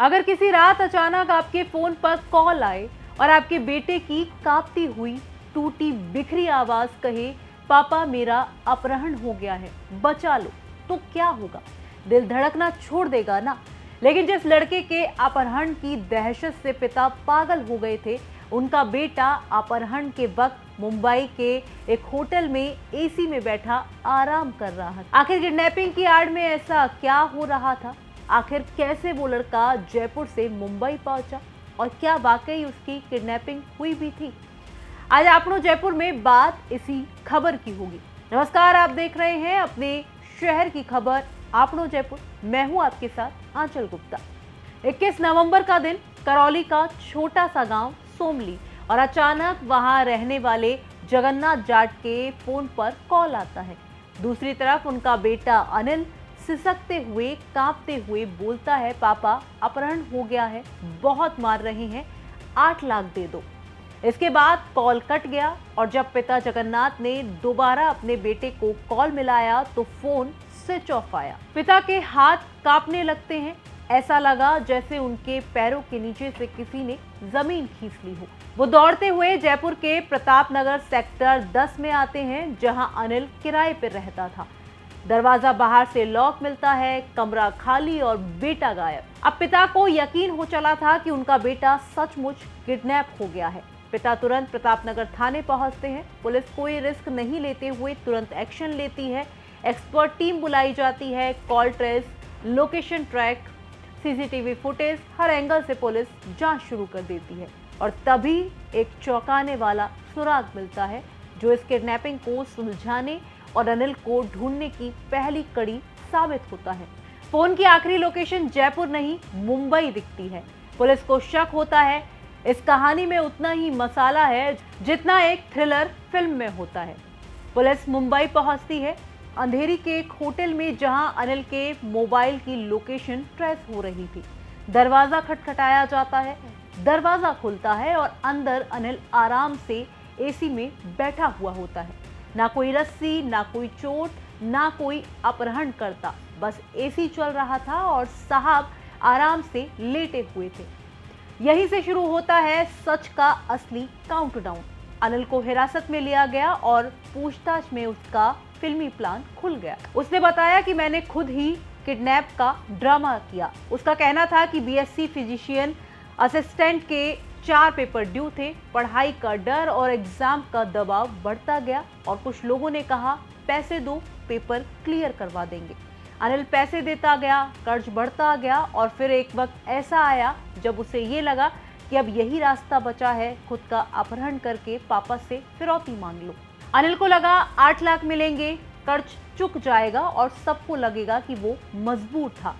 अगर किसी रात अचानक आपके फोन पर कॉल आए और आपके बेटे की कांपती हुई टूटी बिखरी आवाज कहे, पापा मेरा अपहरण हो गया है, बचा लो, तो क्या होगा? दिल धड़कना छोड़ देगा ना। लेकिन जिस लड़के के अपहरण की दहशत से पिता पागल हो गए थे, उनका बेटा अपहरण के वक्त मुंबई के एक होटल में एसी में बैठा आराम कर रहा था। आखिर किडनैपिंग की आड़ में ऐसा क्या हो रहा था? आखिर कैसे वो लड़का जयपुर से मुंबई पहुंचा और क्या वाकई उसकी किडनैपिंग हुई भी थी? आज आपनो जयपुर में बात इसी खबर की होगी। नमस्कार, आप देख रहे हैं अपने शहर की खबर आपनो जयपुर। मैं हूं आपके साथ आंचल गुप्ता। 21 नवंबर का दिन, करौली का छोटा सा गांव सोमली, और अचानक वहां रहने वाले जगन्नाथ जाट के फोन पर कॉल आता है। दूसरी तरफ उनका बेटा अनिल सिसकते हुए, कांपते हुए बोलता है, पापा अपहरण हो गया है, बहुत मार रहे हैं, 8 लाख दे दो। इसके बाद कॉल कट गया और जब पिता जगन्नाथ ने दोबारा अपने बेटे को कॉल मिलाया तो फोन स्विच ऑफ आया। पिता के हाथ कांपने लगते हैं। ऐसा लगा जैसे उनके पैरों के नीचे से किसी ने जमीन खींच ली हो। वो दौड़ते हुए जयपुर के प्रताप नगर सेक्टर 10 में आते हैं, जहां अनिल किराए पर रहता था। दरवाजा बाहर से लॉक मिलता है, कमरा खाली और बेटा गायब। अब पिता को यकीन हो चला था कि उनका बेटा सचमुच किडनैप हो गया है। पिता तुरंत प्रतापनगर थाने पहुंचते हैं। पुलिस कोई रिस्क नहीं लेते हुए तुरंत एक्शन लेती है। एक्सपर्ट टीम बुलाई जाती है। Call trace, location track, CCTV footage, हर एंगल से पुलिस जांच शुरू कर देती है। और तभी एक चौंकाने वाला सुराग मिलता है, जो इस किडनैपिंग को सुलझाने और अनिल को ढूंढने की पहली कड़ी साबित होता है। फोन की आखिरी लोकेशन जयपुर नहीं, मुंबई दिखती है। पुलिस को शक होता है इस कहानी में उतना ही मसाला है जितना एक थ्रिलर फिल्म में होता है। पुलिस मुंबई पहुंचती है, अंधेरी के एक होटल में, जहां अनिल के मोबाइल की लोकेशन ट्रेस हो रही थी। दरवाजा खटखटाया जाता है, दरवाजा खुलता है और अंदर अनिल आराम से एसी में बैठा हुआ होता है। ना कोई रस्सी, ना कोई चोट, ना कोई अपहरण करता, बस एसी चल रहा था और साहब आराम से लेटे हुए थे। यहीं से शुरू होता है सच का असली काउंटडाउन। अनिल को हिरासत में लिया गया और पूछताछ में उसका फिल्मी प्लान खुल गया। उसने बताया कि मैंने खुद ही किडनैप का ड्रामा किया। उसका कहना था कि बीएससी फिजिशियन असिस्टेंट के 4 पेपर ड्यू थे। पढ़ाई का डर और एग्जाम का दबाव बढ़ता गया और कुछ लोगों ने कहा, पैसे दो, पेपर क्लियर करवा देंगे। अनिल पैसे देता गया, कर्ज बढ़ता गया और फिर एक वक्त ऐसा आया जब उसे ये लगा कि अब यही रास्ता बचा है, खुद का अपहरण करके पापा से फिरौती मांग लो। अनिल को लगा 8 लाख मिलेंगे, कर्ज चुक जाएगा और सबको लगेगा कि वो मजबूर था।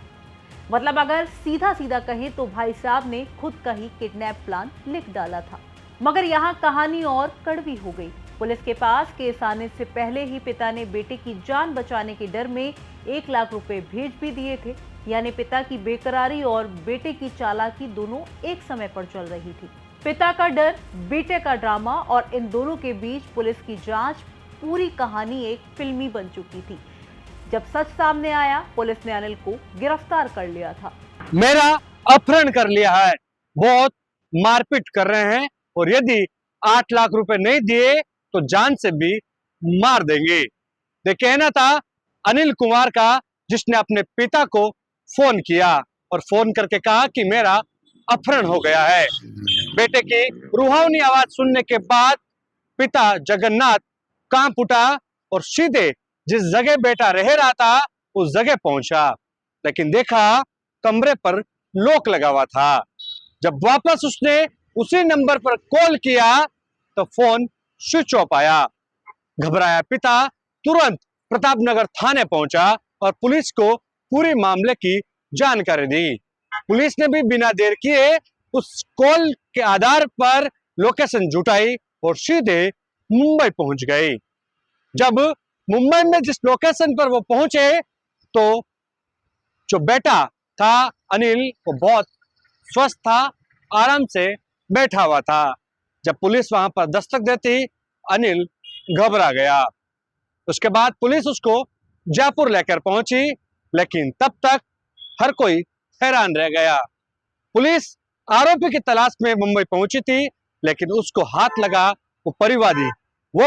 मतलब अगर सीधा सीधा कहें तो भाई साहब ने खुद का ही किडनैप प्लान लिख डाला था। मगर यहाँ कहानी और कड़वी हो गई। पुलिस के पास केस आने से पहले ही पिता ने बेटे की जान बचाने के डर में 1 लाख रुपए भेज भी दिए थे। यानी पिता की बेकरारी और बेटे की चालाकी दोनों एक समय पर चल रही थी। पिता का डर, बेटे का ड्रामा और इन दोनों के बीच पुलिस की जांच, पूरी कहानी एक फिल्मी बन चुकी थी। जब सच सामने आया, पुलिस ने अनिल को गिरफ्तार कर लिया था। मेरा अपहरण कर लिया है, बहुत मारपीट कर रहे हैं और यदि 8 लाख रुपए नहीं दिए तो जान से भी मार देंगे। ये कहना था अनिल कुमार का, जिसने अपने पिता को फोन किया और फोन करके कहा कि मेरा अपहरण हो गया है। बेटे की रुहावनी आवाज सुनने के बाद पिता जगन्नाथ कांप उठा और सीधे जिस जगह बेटा रह रहा था उस जगह पहुंचा, लेकिन देखा कमरे पर लॉक लगा हुआ था। जब वापस उसने उसी नंबर पर कॉल किया तो फोन स्विच ऑफ आया। घबराया पिता तुरंत प्रतापनगर थाने पहुंचा और पुलिस को पूरे मामले की जानकारी दी। पुलिस ने भी बिना देर किए उस कॉल के आधार पर लोकेशन जुटाई और सीधे मुंबई पहुंच गई। जब मुंबई में जिस लोकेशन पर वो पहुंचे तो जो बेटा था अनिल, वो बहुत स्वस्थ था, आराम से बैठा हुआ था। जब पुलिस वहां पर दस्तक देती, अनिल घबरा गया। उसके बाद पुलिस उसको जयपुर लेकर पहुंची, लेकिन तब तक हर कोई हैरान रह गया। पुलिस आरोपी की तलाश में मुंबई पहुंची थी, लेकिन उसको हाथ लगा वो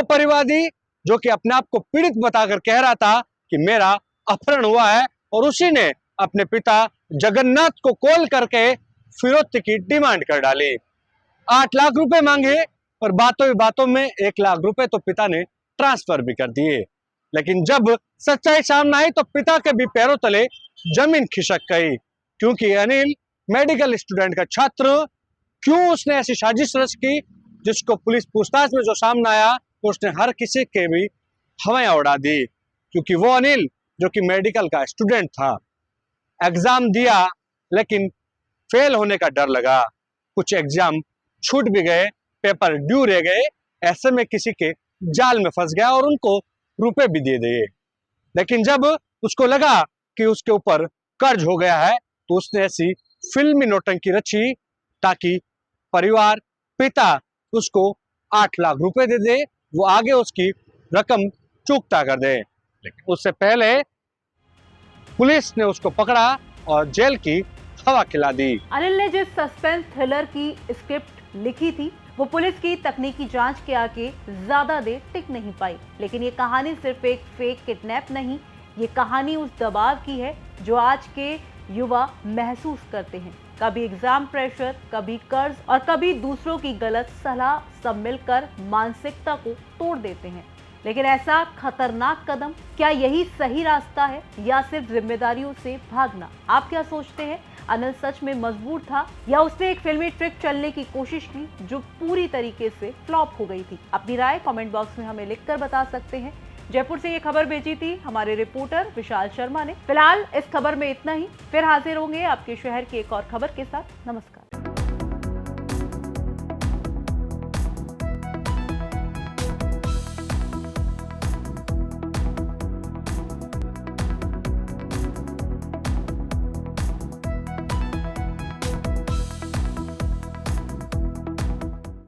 परिवादी जो कि अपने आप को पीड़ित बताकर कह रहा था कि मेरा अपहरण हुआ है, और उसी ने अपने पिता जगन्नाथ को कॉल करके फिरौती की डिमांड कर डाली। 8 लाख रुपए मांगे, और बातों ही बातों में 1 लाख रुपए तो पिता ने ट्रांसफर भी कर दिए। लेकिन जब सच्चाई सामने आई तो पिता के भी पैरों तले जमीन खिसक गई, क्योंकि अनिल मेडिकल स्टूडेंट का छात्र, क्यों उसने ऐसी साजिश रच की जिसको पुलिस पूछताछ में जो सामने आया तो उसने हर किसी के भी हवाएं उड़ा दी। क्योंकि वो अनिल जो कि मेडिकल का स्टूडेंट था, एग्जाम दिया लेकिन फेल होने का डर लगा, कुछ एग्जाम छूट भी गए, पेपर ड्यू रह गए, ऐसे में किसी के जाल में फंस गया और उनको रुपए भी दे दिए। लेकिन जब उसको लगा कि उसके ऊपर कर्ज हो गया है तो उसने ऐसी फिल्मी नौटंकी रची ताकि परिवार, पिता उसको 8 लाख रुपए दे दे, वो आगे उसकी रकम चुकता कर दे। लेकिन उससे पहले पुलिस ने उसको पकड़ा और जेल की हवा खिला दी। अनिल ने जिस सस्पेंस थ्रिलर की स्क्रिप्ट लिखी थी वो पुलिस की तकनीकी जांच के आगे ज्यादा देर टिक नहीं पाई। लेकिन ये कहानी सिर्फ एक फेक किडनैप नहीं, ये कहानी उस दबाव की है जो आज के युवा महसूस करते हैं। कभी एग्जाम प्रेशर, कभी कर्ज और कभी दूसरों की गलत सलाह, सब मिलकर मानसिकता को तोड़ देते हैं। लेकिन ऐसा खतरनाक कदम, क्या यही सही रास्ता है या सिर्फ जिम्मेदारियों से भागना? आप क्या सोचते हैं? अनिल सच में मजबूर था या उसने एक फिल्मी ट्रिक चलने की कोशिश की जो पूरी तरीके से फ्लॉप हो गई थी? अपनी राय कमेंट बॉक्स में हमें लिखकर बता सकते हैं। जयपुर से ये खबर भेजी थी हमारे रिपोर्टर विशाल शर्मा ने। फिलहाल इस खबर में इतना ही, फिर हाजिर होंगे आपके शहर की एक और खबर के साथ। नमस्कार।